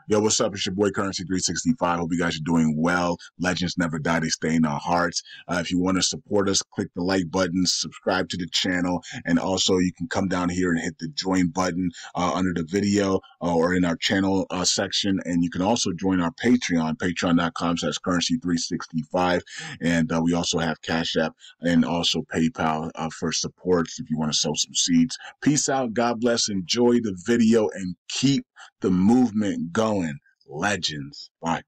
Yo, what's up? It's your boy Currency 365. Hope you guys are doing well. Legends never die. They stay in our hearts. If you want to support us, click the like button, subscribe to the channel, and also you can come down here and hit the join button under the video or in our channel section. And you can also join our Patreon, patreon.com/currency365. And we also have Cash App and also PayPal for supports if you want to sow some seeds. Peace out. God bless. Enjoy the video and keep the movement going. Legends. Bye.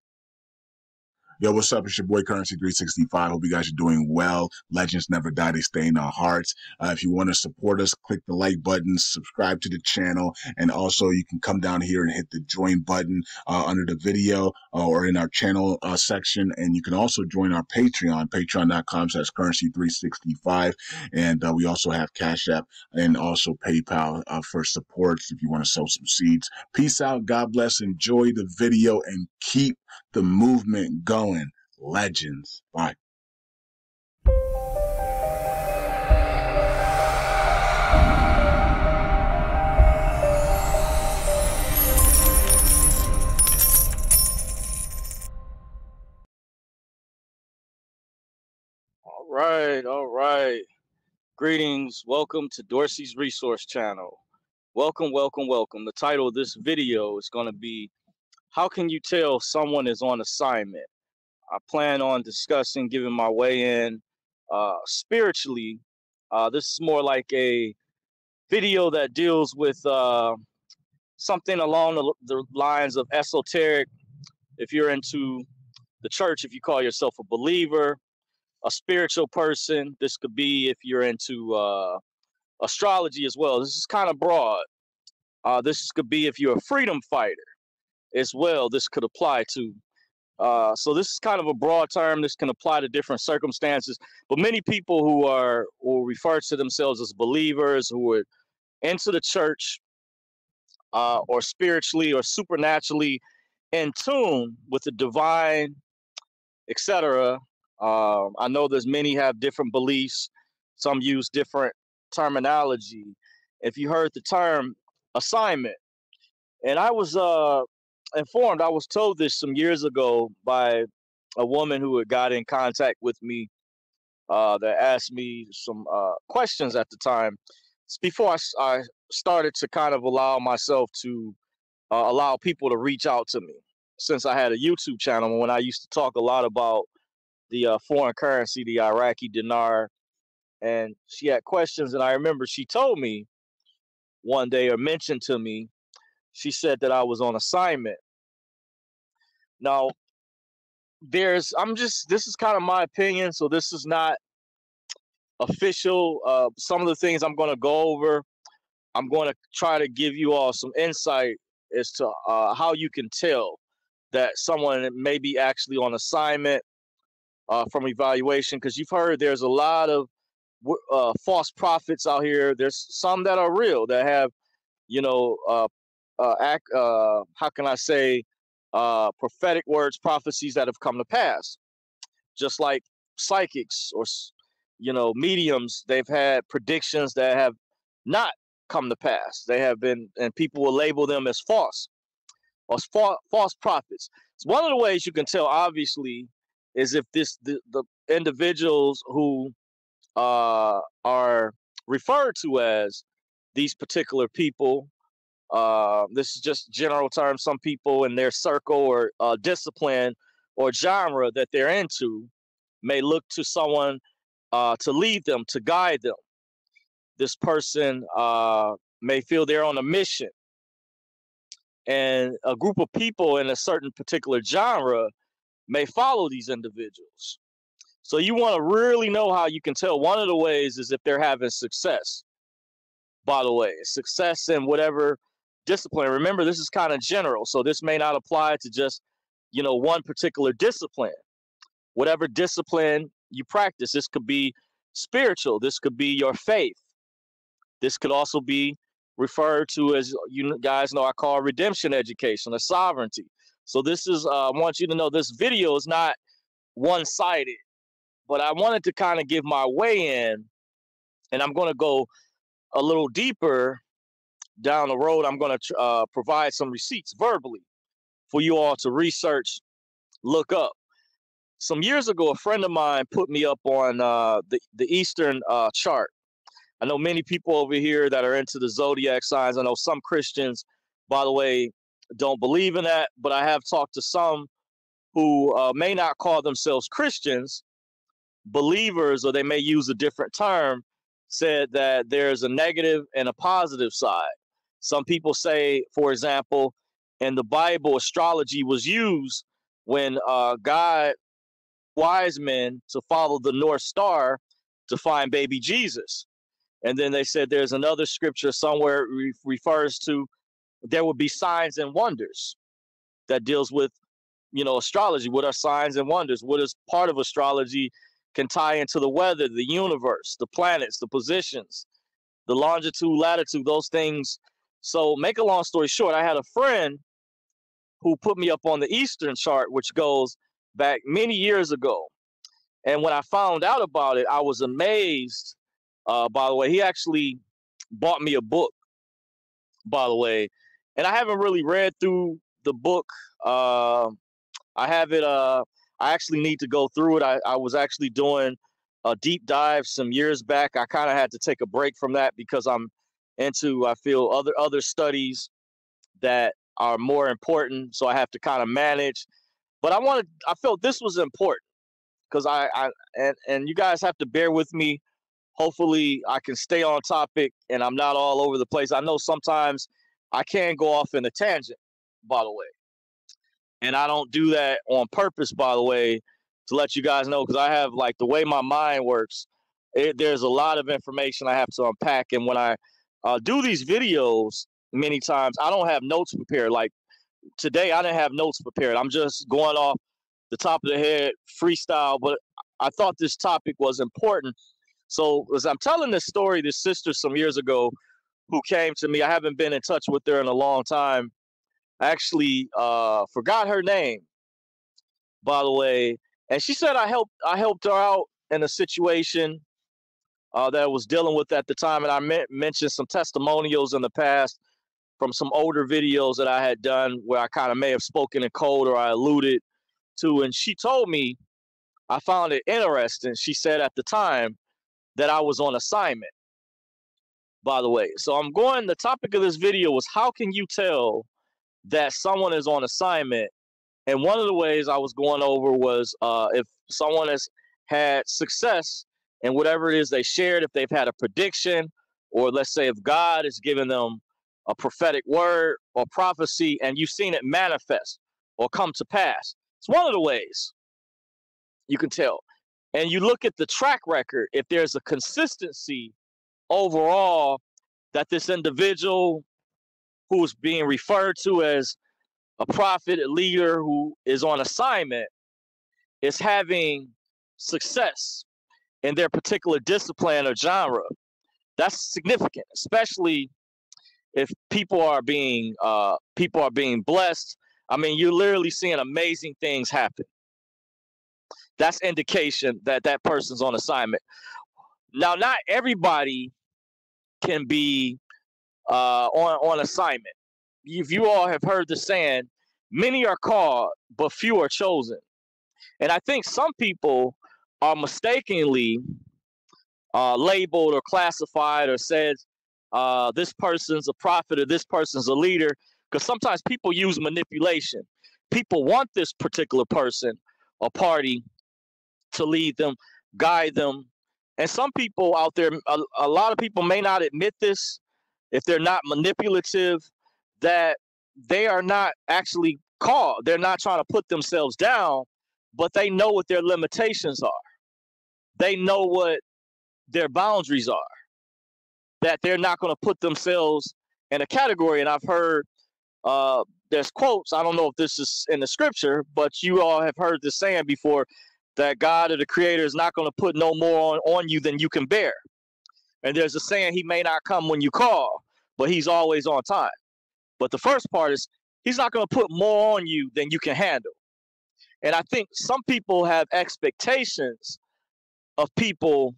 Yo, what's up? It's your boy Currency 365. Hope you guys are doing well. Legends never die. They stay in our hearts. If you want to support us, click the like button, subscribe to the channel, and also you can come down here and hit the join button under the video or in our channel section. And you can also join our Patreon, patreon.com/currency365. And we also have Cash App and also PayPal for supports if you want to sow some seeds. Peace out. God bless. Enjoy the video and keep the movement going. Legends. Bye. All right. Greetings. Welcome to Dorsey's Resource channel. Welcome. The title of this video is going to be, how can you tell someone is on assignment? I plan on discussing, giving my way in spiritually. This is more like a video that deals with something along the lines of esoteric. If you're into the church, if you call yourself a believer, a spiritual person, this could be if you're into astrology as well. This is kind of broad. This could be if you're a freedom fighter as well. This could apply to. So this is kind of a broad term. This can apply to different circumstances. But many people who refer to themselves as believers, who are into the church or spiritually or supernaturally in tune with the divine, etc. I know there's many have different beliefs. Some use different terminology. If you heard the term assignment, and I was informed, I was told this some years ago by a woman who had got in contact with me that asked me some questions at the time. It's before I started to kind of allow myself to allow people to reach out to me, since I had a YouTube channel when I used to talk a lot about the foreign currency, the Iraqi dinar, and she had questions. And I remember she told me one day, or mentioned to me, she said that I was on assignment. Now, this is kind of my opinion, so this is not official. Some of the things I'm going to go over, I'm going to try to give you all some insight as to how you can tell that someone may be actually on assignment from evaluation, because you've heard there's a lot of false prophets out here. There's some that are real, that have, how can I say, prophetic words, prophecies that have come to pass. Just like psychics or mediums, they've had predictions that have not come to pass. They have been, and people will label them as false or false prophets. So one of the ways you can tell, obviously, is if the individuals who are referred to as these particular people, this is just general terms, some people in their circle or discipline or genre that they're into may look to someone to lead them, to guide them. This person may feel they're on a mission, and a group of people in a certain particular genre may follow these individuals. So you want to really know how you can tell. One of the ways is if they're having success. By the way, success in whatever discipline. Remember, this is kind of general, so this may not apply to just, one particular discipline. Whatever discipline you practice, this could be spiritual. This could be your faith. This could also be referred to, as you guys know, I call redemption education or sovereignty. So this is, I want you to know, this video is not one-sided, but I wanted to kind of give my way in, and I'm going to go a little deeper down the road. I'm going to provide some receipts verbally for you all to research, look up. Some years ago, a friend of mine put me up on the Eastern chart. I know many people over here that are into the zodiac signs. I know some Christians, by the way, don't believe in that, but I have talked to some who may not call themselves Christians, believers, or they may use a different term, said that there's a negative and a positive side. Some people say, for example, in the Bible, astrology was used when God wise men to follow the North Star to find baby Jesus. And then they said there's another scripture somewhere refers to there would be signs and wonders that deals with, astrology. What are signs and wonders? What is part of astrology can tie into the weather, the universe, the planets, the positions, the longitude, latitude, those things. So make a long story short, I had a friend who put me up on the Eastern chart, which goes back many years ago. And when I found out about it, I was amazed. By the way, he actually bought me a book, by the way. And I haven't really read through the book. I have it. I actually need to go through it. I was actually doing a deep dive some years back. I kind of had to take a break from that because I'm into, I feel, other studies that are more important. So I have to kind of manage. But I felt this was important because and you guys have to bear with me. Hopefully I can stay on topic and I'm not all over the place. I know sometimes I can go off in a tangent, by the way. And I don't do that on purpose, by the way, to let you guys know, because I have, like, the way my mind works, there's a lot of information I have to unpack. And when I do these videos, many times I don't have notes prepared. Like today, I didn't have notes prepared. I'm just going off the top of the head, freestyle. But I thought this topic was important. So as I'm telling this story, this sister some years ago who came to me, I haven't been in touch with her in a long time. I actually forgot her name, by the way. And she said I helped her out in a situation that I was dealing with at the time. And I mentioned some testimonials in the past from some older videos that I had done where I kind of may have spoken in code or I alluded to. And she told me, I found it interesting. She said at the time that I was on assignment, by the way. So the topic of this video was how can you tell that someone is on assignment? And one of the ways I was going over was if someone has had success in whatever it is they shared, if they've had a prediction, or let's say if God has given them a prophetic word or prophecy and you've seen it manifest or come to pass. It's one of the ways you can tell. And you look at the track record, if there's a consistency overall that this individual who's being referred to as a prophet, a leader who is on assignment, is having success in their particular discipline or genre. That's significant, especially if people are being blessed. I mean, you're literally seeing amazing things happen. That's indication that that person's on assignment. Now, not everybody can be on assignment. If you all have heard the saying, many are called, but few are chosen. And I think some people are mistakenly labeled or classified or said this person's a prophet or this person's a leader, because sometimes people use manipulation. People want this particular person or party to lead them, guide them. And some people out there, a lot of people may not admit this if they're not manipulative, that they are not actually called. They're not trying to put themselves down, but they know what their limitations are. They know what their boundaries are, that they're not going to put themselves in a category. And I've heard there's quotes, I don't know if this is in the scripture, but you all have heard this saying before, that God or the creator is not going to put no more on you than you can bear. And there's a saying, he may not come when you call, but he's always on time. But the first part is, he's not going to put more on you than you can handle. And I think some people have expectations of people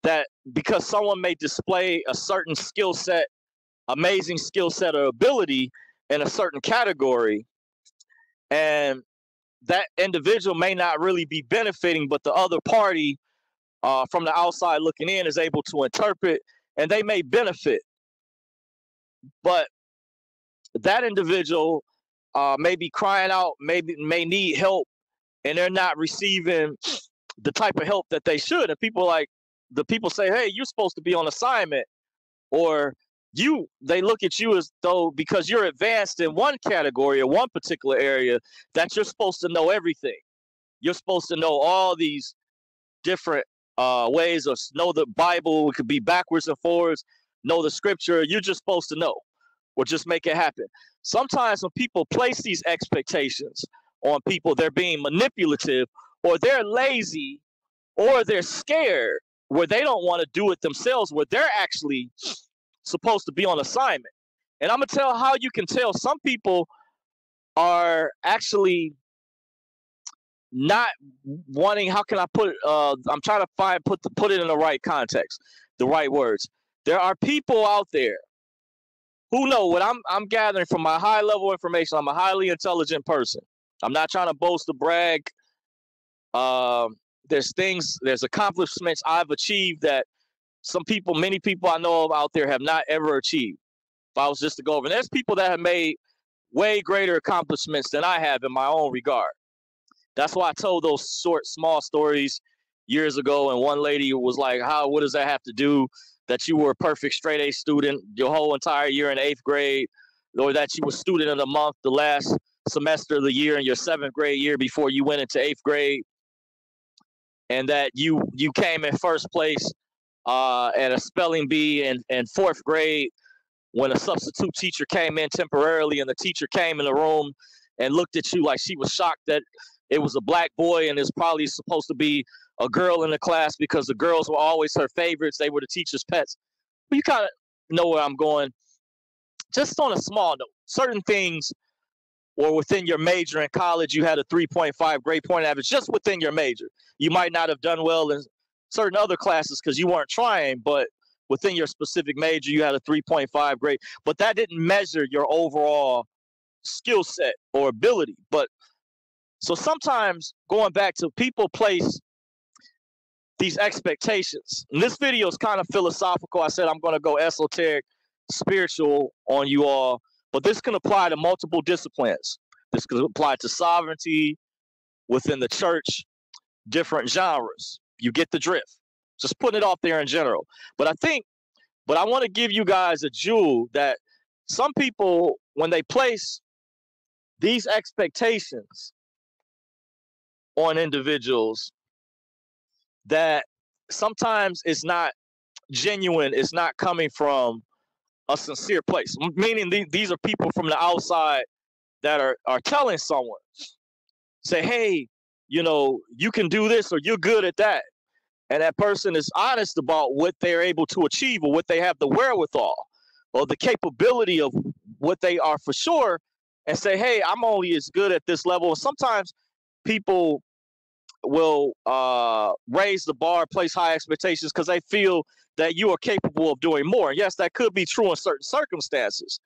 that because someone may display a certain skill set, amazing skill set or ability in a certain category, and that individual may not really be benefiting, but the other party from the outside looking in is able to interpret, and they may benefit. But that individual may be crying out, may need help, and they're not receiving the type of help that they should. And the people say, hey, you're supposed to be on assignment, or they look at you as though because you're advanced in one category or one particular area that you're supposed to know everything. You're supposed to know all these different ways, or know the Bible. It could be backwards and forwards, know the scripture. You're just supposed to know, or just make it happen. Sometimes when people place these expectations on people, they're being manipulative, or they're lazy, or they're scared, where they don't want to do it themselves, where they're actually supposed to be on assignment. And I'm going to tell how you can tell some people are actually not wanting, how can I put it? I'm trying to put it in the right context, the right words. There are people out there who know what I'm gathering from my high level information. I'm a highly intelligent person. I'm not trying to boast or brag. There's accomplishments I've achieved that many people I know of out there have not ever achieved. If I was just to go over, and there's people that have made way greater accomplishments than I have in my own regard. That's why I told those small stories years ago. And one lady was like, what does that have to do that you were a perfect straight A student your whole entire year in 8th grade, or that you were student of the month the last semester of the year in your 7th grade year before you went into 8th grade, and that you came in first place at a spelling bee in 4th grade when a substitute teacher came in temporarily, and the teacher came in the room and looked at you like she was shocked that it was a black boy and it's probably supposed to be a girl in the class because the girls were always her favorites. They were the teacher's pets. But you kind of know where I'm going. Just on a small note, certain things or within your major in college, you had a 3.5 grade point average just within your major. You might not have done well in certain other classes because you weren't trying, but within your specific major, you had a 3.5 grade. But that didn't measure your overall skill set or ability. But so sometimes, going back to, people place these expectations. And this video is kind of philosophical. I said I'm going to go esoteric, spiritual on you all, but this can apply to multiple disciplines. This can apply to sovereignty within the church, different genres. You get the drift. Just putting it off there in general. But I want to give you guys a jewel that some people, when they place these expectations on individuals, that sometimes it's not genuine, it's not coming from a sincere place. Meaning these are people from the outside that are telling someone, say, hey, you can do this, or you're good at that. And that person is honest about what they're able to achieve, or what they have the wherewithal or the capability of what they are for sure, and say, hey, I'm only as good at this level. And sometimes people will raise the bar, place high expectations because they feel that you are capable of doing more. And yes, that could be true in certain circumstances.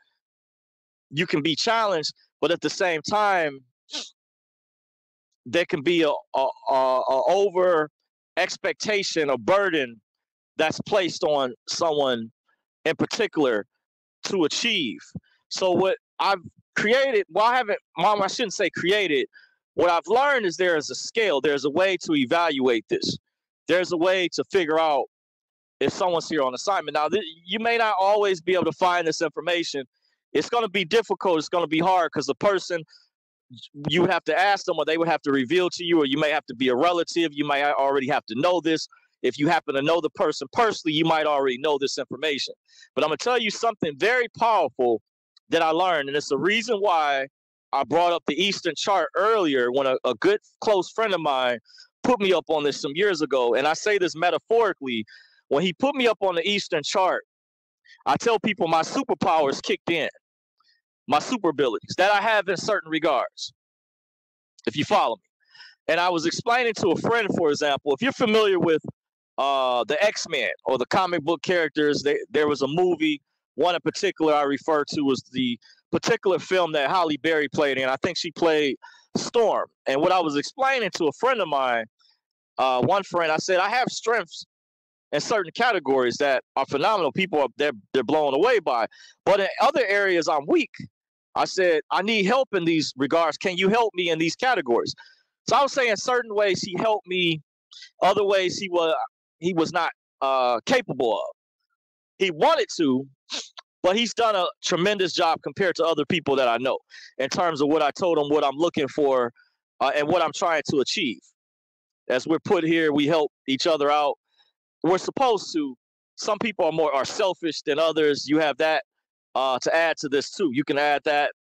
You can be challenged, but at the same time, there can be a over expectation, a burden that's placed on someone in particular to achieve. So what I've created, I shouldn't say created, what I've learned is there is a scale. There's a way to evaluate this. There's a way to figure out if someone's here on assignment. Now, you may not always be able to find this information. It's going to be difficult. It's going to be hard because the person, you would have to ask them, or they would have to reveal to you, or you may have to be a relative. You might already have to know this. If you happen to know the person personally, you might already know this information. But I'm going to tell you something very powerful that I learned, and it's the reason why I brought up the Eastern chart earlier, when a good close friend of mine put me up on this some years ago. And I say this metaphorically. When he put me up on the Eastern chart, I tell people my superpowers kicked in, my super abilities that I have in certain regards, if you follow me. And I was explaining to a friend, for example, if you're familiar with the X-Men or the comic book characters, there was a movie, one in particular I refer to as the particular film that Halle Berry played in. I think she played Storm. And what I was explaining to a friend of mine, one friend, I said, I have strengths in certain categories that are phenomenal. People they're blown away by. But in other areas, I'm weak. I said, I need help in these regards. Can you help me in these categories? So I was saying certain ways he helped me, other ways he was not capable of. He wanted to, but he's done a tremendous job compared to other people that I know in terms of what I told him, what I'm looking for, and what I'm trying to achieve. As we're put here, we help each other out. We're supposed to. Some people are selfish than others. You have that to add to this too. You can add that,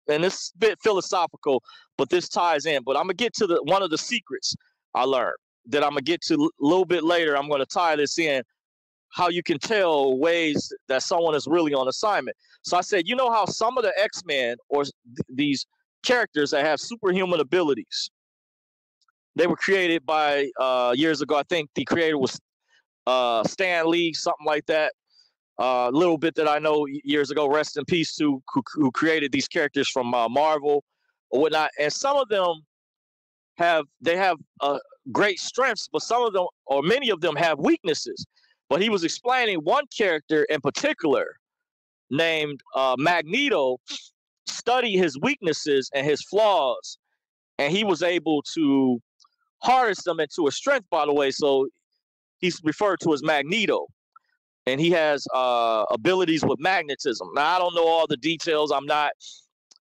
and it's a bit philosophical, but this ties in. But I'm gonna get to one of the secrets I learned that I'm gonna get to a little bit later. I'm gonna tie this in, how you can tell ways that someone is really on assignment. So I said, you know how some of the X-Men or these characters that have superhuman abilities, they were created by years ago. I think the creator was Stan Lee, something like that. A little bit that I know years ago, rest in peace to who created these characters from Marvel or whatnot. And some of them have great strengths, but some of them or many of them have weaknesses. But he was explaining one character in particular named Magneto, study his weaknesses and his flaws, and he was able to harness them into a strength, by the way. So he's referred to as Magneto, and he has abilities with magnetism. Now, I don't know all the details. I'm not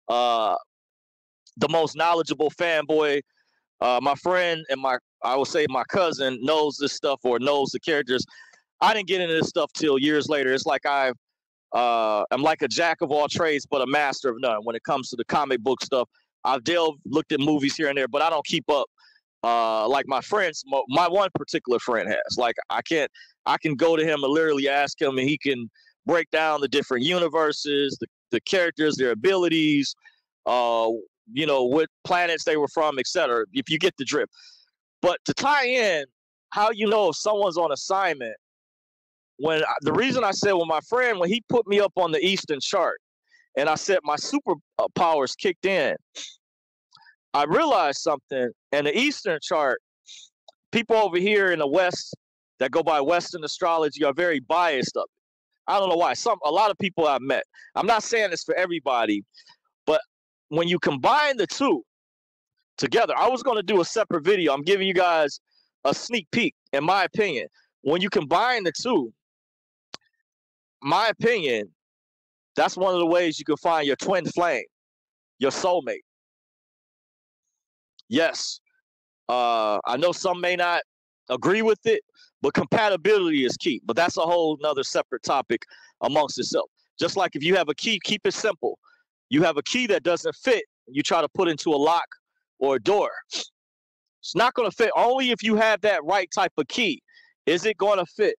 the most knowledgeable fanboy. My friend and I would say my cousin knows this stuff or knows the characters. I didn't get into this stuff till years later. It's like I'm like a jack of all trades, but a master of none when it comes to the comic book stuff. I've looked at movies here and there, but I don't keep up like my friends. My one particular friend has. Like I can go to him and literally ask him, and he can break down the different universes, the characters, their abilities, what planets they were from, etc. If you get the drift. But to tie in, how you know if someone's on assignment. The reason I said, my friend, when he put me up on the Eastern chart and I said my superpowers kicked in, I realized something. And the Eastern chart, people over here in the West that go by Western astrology are very biased of it. I don't know why. A lot of people I've met. I'm not saying this for everybody, but when you combine the two together, I was going to do a separate video. I'm giving you guys a sneak peek, in my opinion. When you combine the two, my opinion, that's one of the ways you can find your twin flame, your soulmate. Yes, I know some may not agree with it, but compatibility is key. But that's a whole nother separate topic amongst itself. Just like if you have a key, keep it simple. You have a key that doesn't fit, you try to put into a lock or a door. It's not going to fit. Only if you have that right type of key is it going to fit.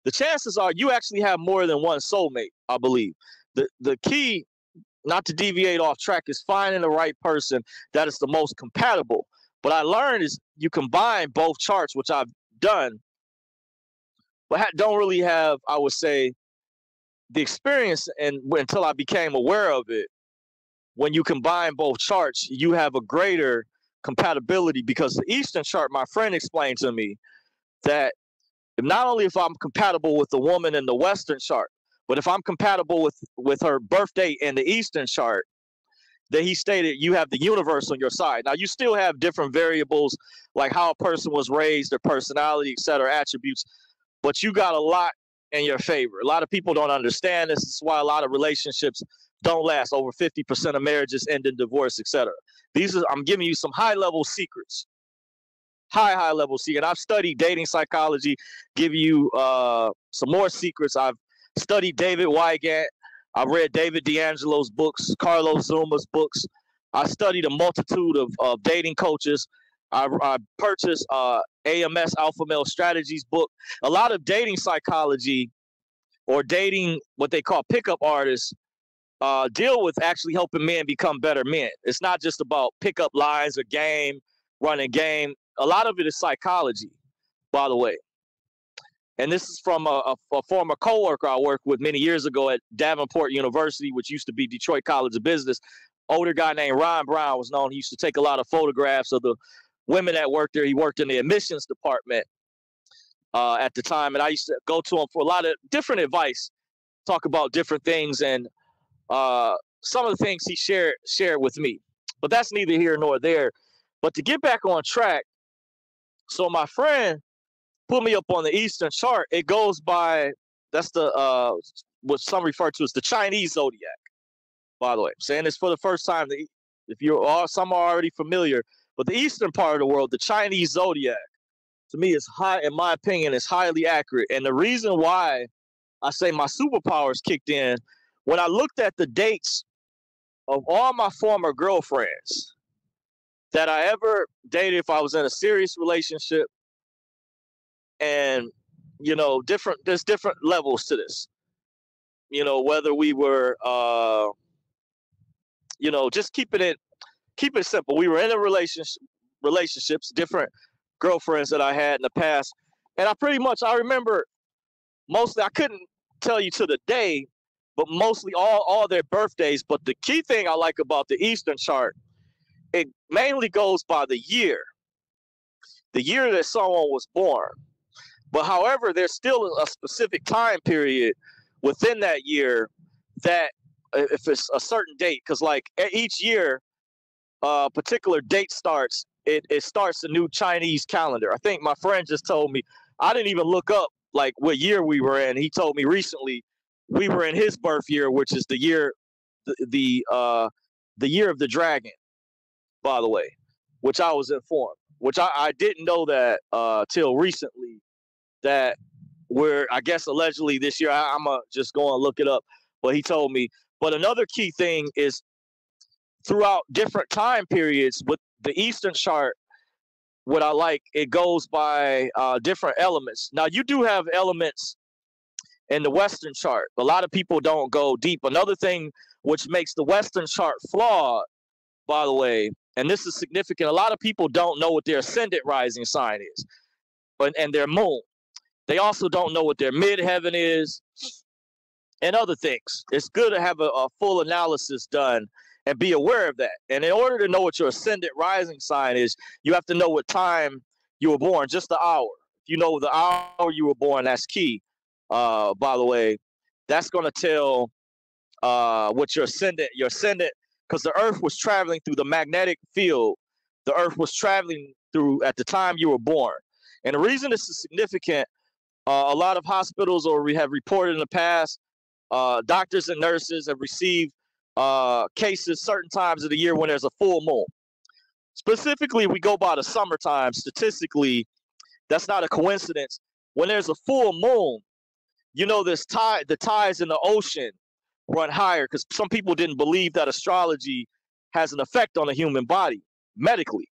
The chances are you actually have more than one soulmate, I believe. The key, not to deviate off track, is finding the right person that is the most compatible. What I learned is you combine both charts, which I've done, but don't really have, I would say, the experience until I became aware of it. When you combine both charts, you have a greater compatibility because the Eastern chart, my friend explained to me that not only if I'm compatible with the woman in the Western chart, but if I'm compatible with her birthday in the Eastern chart, that he stated you have the universe on your side. Now, you still have different variables like how a person was raised, their personality, et cetera, attributes, but you got a lot in your favor. A lot of people don't understand this. This is why a lot of relationships don't last. Over 50% of marriages end in divorce, et cetera. I'm giving you some high-level secrets. High level secret. I've studied dating psychology, give you some more secrets. I've studied David Wygant. I've read David D'Angelo's books, Carlos Zuma's books. I studied a multitude of dating coaches. I purchased AMS Alpha Male Strategies book. A lot of dating psychology or dating, what they call pickup artists, deal with actually helping men become better men. It's not just about pickup lines or running game. A lot of it is psychology, by the way. And this is from a former coworker I worked with many years ago at Davenport University, which used to be Detroit College of Business. Older guy named Ron Brown was known. He used to take a lot of photographs of the women that worked there. He worked in the admissions department at the time, and I used to go to him for a lot of different advice, talk about different things, and some of the things he shared with me. But that's neither here nor there. But to get back on track, so my friend put me up on the Eastern chart. It goes by, that's the what some refer to as the Chinese zodiac. By the way, I'm saying this for the first time. If some are already familiar, but the Eastern part of the world, the Chinese zodiac, to me is high. In my opinion, is highly accurate. And the reason why I say my superpowers kicked in, when I looked at the dates of all my former girlfriends that I ever dated, if I was in a serious relationship, and there's different levels to this. Whether we were, just keep it simple. We were in a relationships, different girlfriends that I had in the past, and I remember mostly. I couldn't tell you to the day, but mostly all their birthdays. But the key thing I like about the Eastern chart, it mainly goes by the year that someone was born. But however, there's still a specific time period within that year that, if it's a certain date, because like each year, a particular date starts, it starts a new Chinese calendar. I think my friend just told me, I didn't even look up like what year we were in. He told me recently we were in his birth year, which is the year, the year of the dragon, by the way, which I was informed, which I didn't know that till recently, that we're, I guess, allegedly this year. I'm going to just go and look it up, but he told me. But another key thing is throughout different time periods with the Eastern chart, what I like, it goes by different elements. Now, you do have elements in the Western chart. A lot of people don't go deep. Another thing which makes the Western chart flawed, by the way, and this is significant, a lot of people don't know what their ascendant rising sign is, and their moon. They also don't know what their midheaven is and other things. It's good to have a full analysis done and be aware of that. And in order to know what your ascendant rising sign is, you have to know what time you were born, just the hour. If you know the hour you were born, that's key. By the way, that's going to tell what your ascendant, because the Earth was traveling through the magnetic field. The Earth was traveling through at the time you were born. And the reason this is significant, a lot of hospitals, or we have reported in the past, doctors and nurses have received cases certain times of the year when there's a full moon. Specifically, we go by the summertime. Statistically, that's not a coincidence. When there's a full moon, the tides in the ocean run higher, because some people didn't believe that astrology has an effect on the human body medically.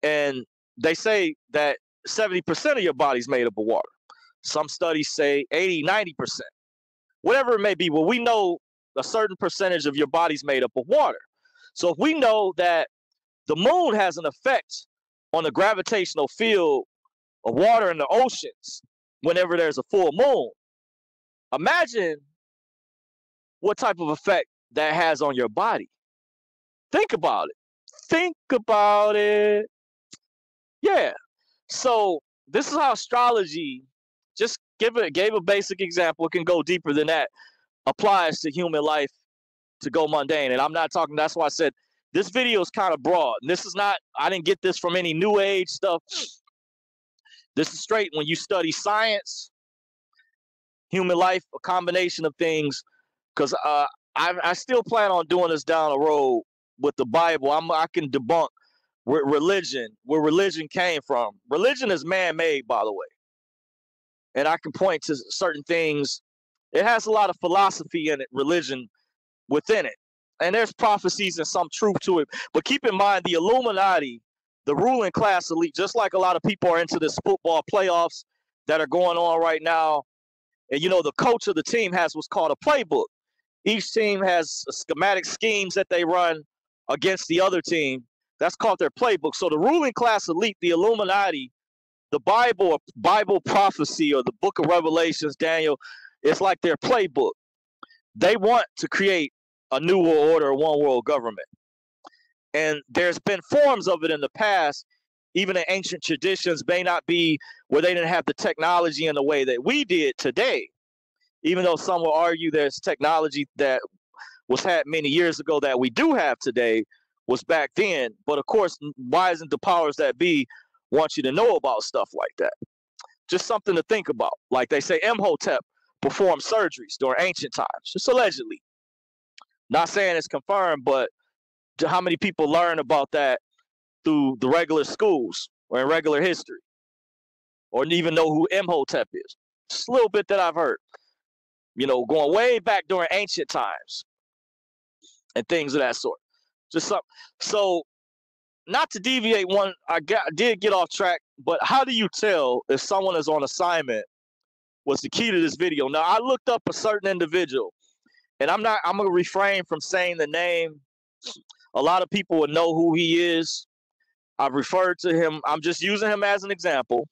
And they say that 70% of your body's made up of water. Some studies say 80, 90%. Whatever it may be, well, we know a certain percentage of your body's made up of water. So if we know that the moon has an effect on the gravitational field of water in the oceans whenever there's a full moon, imagine what type of effect that has on your body. Think about it. Yeah. So this is how astrology, just gave a basic example, it can go deeper than that, applies to human life, to go mundane. And I'm not talking, that's why I said this video is kind of broad. And this is not, I didn't get this from any new age stuff. This is straight when you study science, human life, a combination of things. Because I still plan on doing this down the road with the Bible. I can debunk where religion came from. Religion is man-made, by the way. And I can point to certain things. It has a lot of philosophy in it, religion within it. And there's prophecies and some truth to it. But keep in mind, the Illuminati, the ruling class elite, just like a lot of people are into this football playoffs that are going on right now. And, the coach of the team has what's called a playbook. Each team has schematic schemes that they run against the other team. That's called their playbook. So the ruling class elite, the Illuminati, the Bible prophecy or the book of Revelations, Daniel, it's like their playbook. They want to create a new world order, a one world government. And there's been forms of it in the past, even in ancient traditions, may not be where they didn't have the technology in the way that we did today. Even though some will argue there's technology that was had many years ago that we do have today was back then. But of course, why isn't the powers that be want you to know about stuff like that? Just something to think about. Like they say Imhotep performed surgeries during ancient times, just allegedly. Not saying it's confirmed, but how many people learn about that through the regular schools or in regular history, or even know who Imhotep is? Just a little bit that I've heard, going way back during ancient times and things of that sort. Just something. So, not to deviate, I did get off track, but how do you tell if someone is on assignment was the key to this video. Now, I looked up a certain individual, and I'm going to refrain from saying the name. A lot of people would know who he is. I've referred to him. I'm just using him as an example.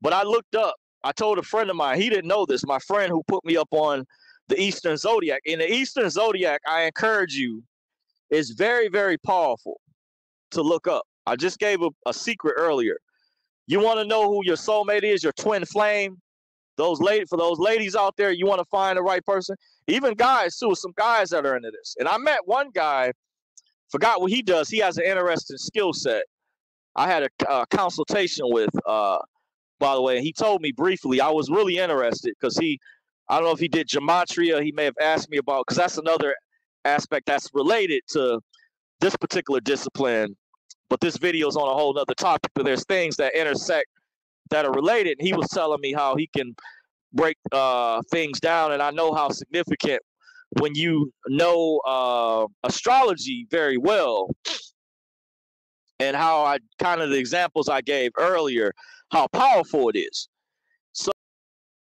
But I looked up. I told a friend of mine, he didn't know this, my friend who put me up on the Eastern Zodiac. In the Eastern Zodiac, I encourage you, it's very, very powerful to look up. I just gave a secret earlier. You want to know who your soulmate is, your twin flame? For those ladies out there, you want to find the right person? Even guys, too, some guys that are into this. And I met one guy, forgot what he does. He has an interesting skill set. I had a consultation with, by the way, and he told me briefly. I was really interested because I don't know if he did gematria. He may have asked me about, because that's another aspect that's related to this particular discipline. But this video is on a whole nother topic. But there's things that intersect that are related. And he was telling me how he can break things down. And I know how significant when you know astrology very well, and how the examples I gave earlier, how powerful it is.